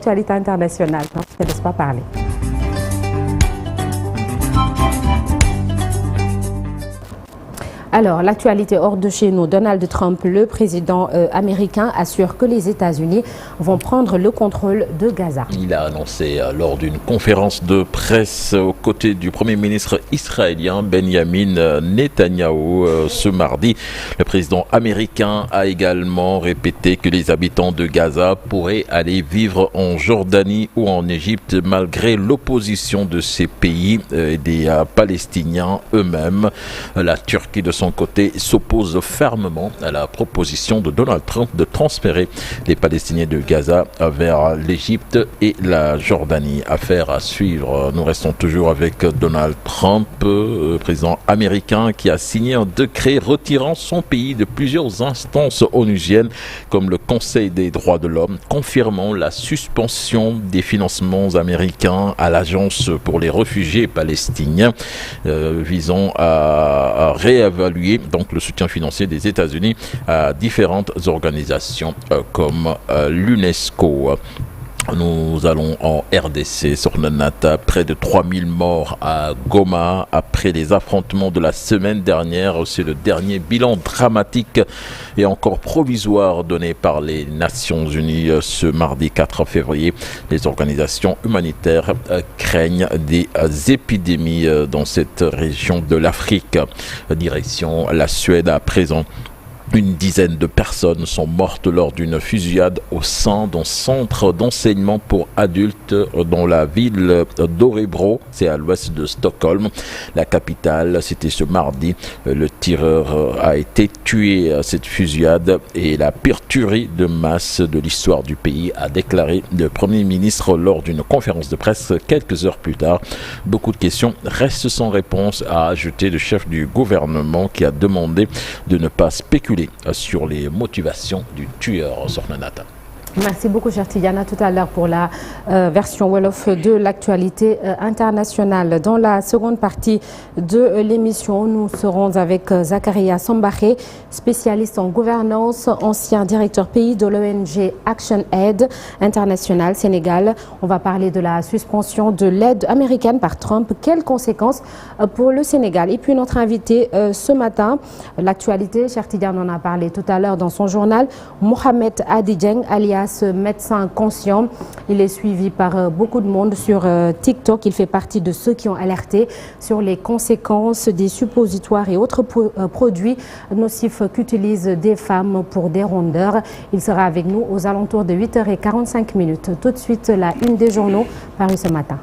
Actualité internationale, non, je ne te laisse pas parler. Alors, l'actualité hors de chez nous, Donald Trump, le président américain, assure que les États-Unis vont prendre le contrôle de Gaza. Il a annoncé lors d'une conférence de presse aux côtés du Premier ministre israélien Benjamin Netanyahou ce mardi. Le président américain a également répété que les habitants de Gaza pourraient aller vivre en Jordanie ou en Égypte malgré l'opposition de ces pays et des Palestiniens eux-mêmes. La Turquie de son côté s'oppose fermement à la proposition de Donald Trump de transférer les Palestiniens de Gaza vers l'Égypte et la Jordanie. Affaire à suivre. Nous restons toujours avec Donald Trump, président américain qui a signé un décret retirant son pays de plusieurs instances onusiennes comme le Conseil des droits de l'homme, confirmant la suspension des financements américains à l'Agence pour les réfugiés palestiniens, visant à réévaluer donc le soutien financier des États-Unis à différentes organisations comme l'UNESCO. Nous allons en RDC, Sornanata, près de 3000 morts à Goma après les affrontements de la semaine dernière. C'est le dernier bilan dramatique et encore provisoire donné par les Nations Unies ce mardi 4 février. Les organisations humanitaires craignent des épidémies dans cette région de l'Afrique. Direction la Suède à présent. Une dizaine de personnes sont mortes lors d'une fusillade au sein d'un centre d'enseignement pour adultes dans la ville d'Örebro, c'est à l'ouest de Stockholm, la capitale. C'était ce mardi. Le tireur a été tué à cette fusillade et la pire tuerie de masse de l'histoire du pays, a déclaré le Premier ministre lors d'une conférence de presse quelques heures plus tard. Beaucoup de questions restent sans réponse, a ajouté le chef du gouvernement qui a demandé de ne pas spéculer sur les motivations du tueur. Sornanata. Merci beaucoup, chère Tidiana. Tout à l'heure pour la version Wolof de l'actualité internationale. Dans la seconde partie de l'émission, nous serons avec Zakaria Sambakhé, spécialiste en gouvernance, ancien directeur pays de l'ONG Action Aid International Sénégal. On va parler de la suspension de l'aide américaine par Trump. Quelles conséquences pour le Sénégal? Et puis notre invité ce matin, l'actualité, chère Tidiana en a parlé tout à l'heure dans son journal, Mohamed Adidjeng, alias ce médecin conscient. Il est suivi par beaucoup de monde sur TikTok. Il fait partie de ceux qui ont alerté sur les conséquences des suppositoires et autres produits nocifs qu'utilisent des femmes pour des rondeurs. Il sera avec nous aux alentours de 8h45. Tout de suite, la une des journaux parue ce matin.